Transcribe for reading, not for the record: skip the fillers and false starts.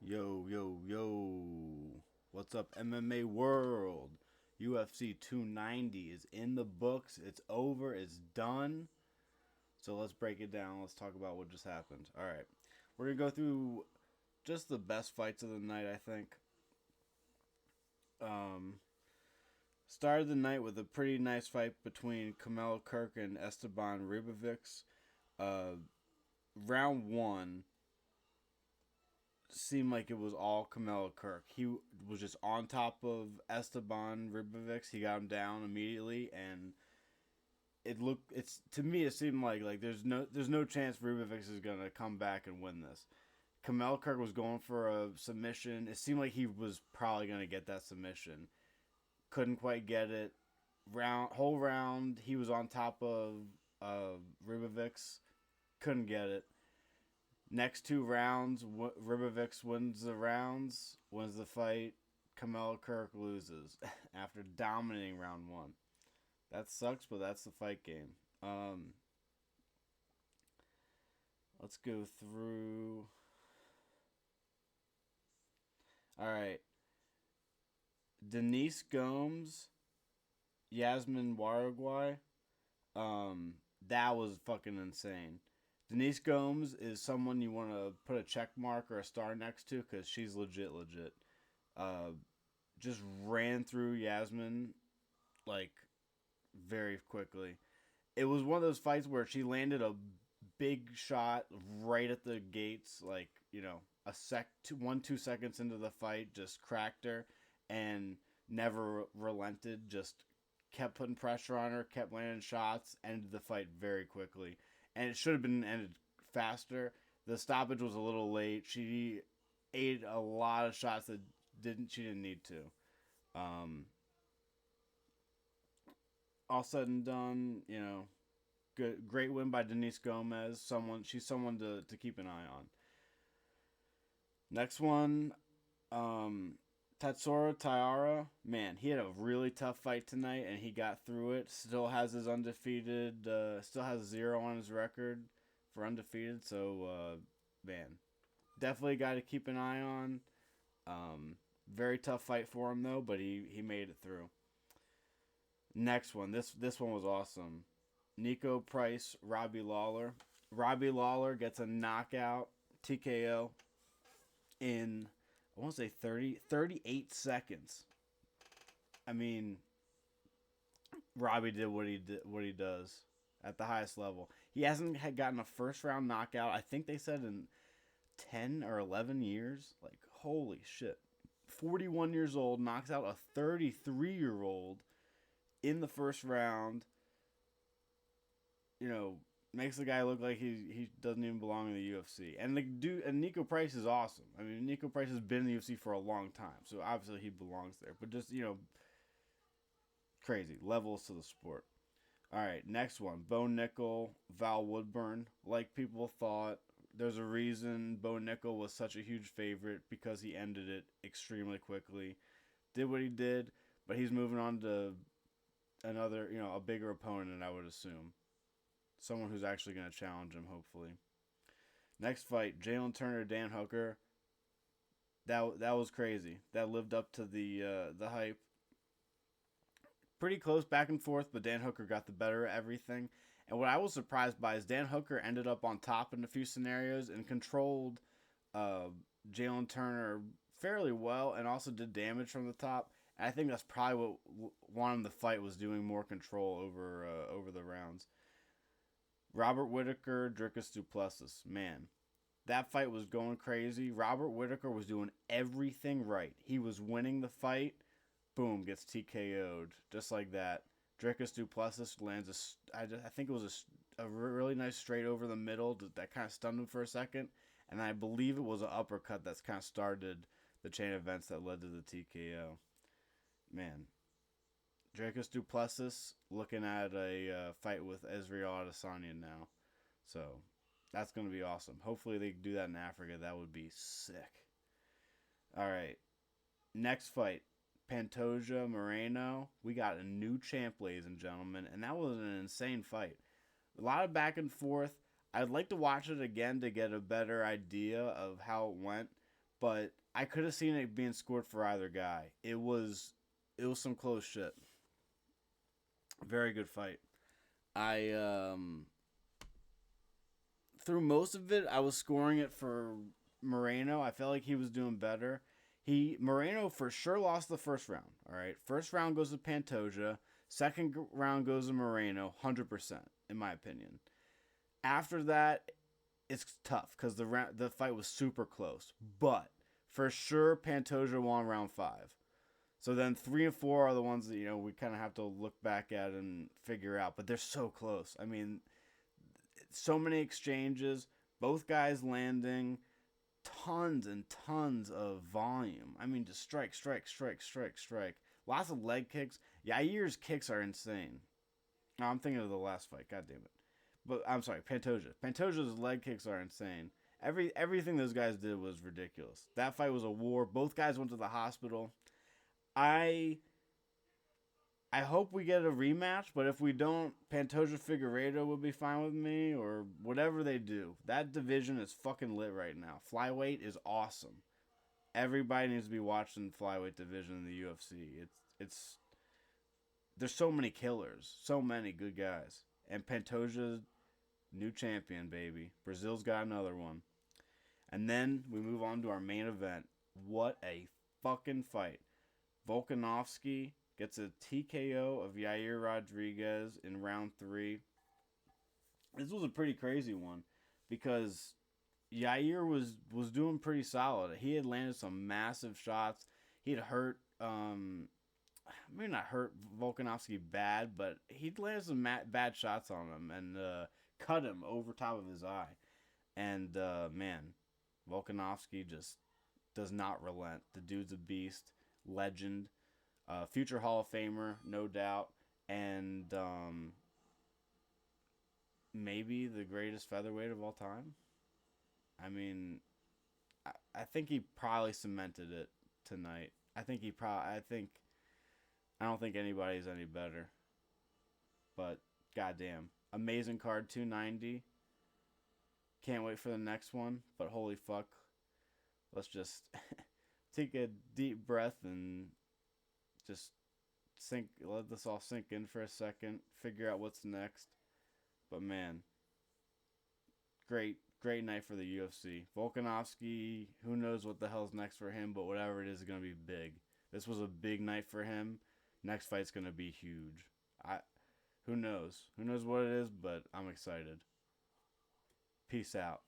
Yo, yo, yo. What's up, MMA world? UFC 290 is in the books. It's over. It's done. So let's break it down. Let's talk about what just happened. All right. We're going to go through just the best fights of the night, I think. Um, Started the night with a pretty nice fight between Kamel Kirk and Esteban Ribovics. Uh, Round one seemed like it was all Kamel Kirk. He was just on top of Esteban Ribovics. He got him down immediately, and it's to me it seemed like there's no chance Ribovics is gonna come back and win this. Kamel Kirk was going for a submission. It seemed like he was probably gonna get that submission. Couldn't quite get it. Whole round he was on top of Ribovics. Couldn't get it. Next two rounds, Ribovics wins the rounds, wins the fight. Kamel Kirk loses after dominating round one. That sucks, but that's the fight game. Let's go through. All right, Denise Gomes, Yasmin Waragwai. That was fucking insane. Denise Gomes is someone you want to put a check mark or a star next to because she's legit, legit. Uh, just ran through Yasmin like very quickly. It was one of those fights where she landed a big shot right at the gates, like one 2 seconds into the fight, just cracked her, and never relented. Just kept putting pressure on her, kept landing shots, ended the fight very quickly, and it should have been ended faster. The stoppage was a little late. She ate a lot of shots that she didn't need to. Um, all said and done, good, great win by Denise Gomez. She's someone to keep an eye on. Next one, Tatsuro Taira. Man, he had a really tough fight tonight, and he got through it. Still has his undefeated. Still has 0 on his record for undefeated. So, man, definitely a guy to keep an eye on. Very tough fight for him though, but he made it through. Next one, this one was awesome. Nico Price, Robbie Lawler. Robbie Lawler gets a knockout TKO in, I want to say 38 seconds. I mean, Robbie did what he does at the highest level. He hasn't had gotten a first round knockout. I think they said in 10 or 11 years. Like, holy shit. 41 years old, knocks out a 33-year-old in the first round. Makes the guy look like he doesn't even belong in the UFC. And Nico Price is awesome. I mean, Nico Price has been in the UFC for a long time, so obviously he belongs there. But just crazy levels to the sport. All right, next one: Bo Nickel, Val Woodburn. Like people thought, there's a reason Bo Nickel was such a huge favorite because he ended it extremely quickly. Did what he did, but he's moving on to another, a bigger opponent, I would assume. Someone who's actually going to challenge him, hopefully. Next fight, Jalen Turner, Dan Hooker. That was crazy. That lived up to the hype. Pretty close back and forth, but Dan Hooker got the better of everything. And what I was surprised by is Dan Hooker ended up on top in a few scenarios and controlled Jalen Turner fairly well, and also did damage from the top. And I think that's probably what won him the fight, was doing more control over the rounds. Robert Whitaker, Dricus du Plessis. Man, that fight was going crazy. Robert Whitaker was doing everything right. He was winning the fight. Boom, gets TKO'd. Just like that. Dricus du Plessis lands I think it was a really nice straight over the middle that kind of stunned him for a second. And I believe it was an uppercut that's kind of started the chain of events that led to the TKO. Man, Dricus du Plessis looking at a fight with Ezreal Adesanya now. So that's going to be awesome. Hopefully they do that in Africa. That would be sick. All right. Next fight, Pantoja Moreno. We got a new champ, ladies and gentlemen. And that was an insane fight. A lot of back and forth. I'd like to watch it again to get a better idea of how it went. but I could have seen it being scored for either guy. It was some close shit. Very good fight. I through most of it, I was scoring it for Moreno. I felt like he was doing better. Moreno for sure lost the first round. All right, first round goes to Pantoja. Second round goes to Moreno, 100% in my opinion. After that, it's tough because the fight was super close. But for sure, Pantoja won round 5. So then 3 and 4 are the ones that we kind of have to look back at and figure out. But they're so close. I mean, so many exchanges, both guys landing tons and tons of volume. I mean, just strike, strike, strike, strike, strike. Lots of leg kicks. Yair's kicks are insane. No, I'm thinking of the last fight. God damn it. But I'm sorry, Pantoja. Pantoja's leg kicks are insane. Everything those guys did was ridiculous. That fight was a war. Both guys went to the hospital. I hope we get a rematch, but if we don't, Pantoja Figueiredo would be fine with me, or whatever they do. That division is fucking lit right now. Flyweight is awesome. Everybody needs to be watching the flyweight division in the UFC. It's there's so many killers, so many good guys, and Pantoja, new champion, baby. Brazil's got another one, and then we move on to our main event. What a fucking fight! Volkanovski gets a TKO of Yair Rodriguez in round 3. This was a pretty crazy one because Yair was doing pretty solid. He had landed some massive shots. He had hurt, maybe not hurt Volkanovski bad, but he'd landed some bad shots on him and cut him over top of his eye. And man, Volkanovski just does not relent. The dude's a beast, legend. Future Hall of Famer, no doubt, and maybe the greatest featherweight of all time. I mean, I think he probably cemented it tonight. I don't think anybody's any better. But goddamn, amazing card, 290. Can't wait for the next one. But holy fuck, let's just take a deep breath and just let this all sink in for a second, figure out what's next. But man, great night for the UFC. Volkanovski, who knows what the hell's next for him, but whatever it is going to be big. This was a big night for him. Next fight's going to be huge. Who knows? Who knows what it is, but I'm excited. Peace out.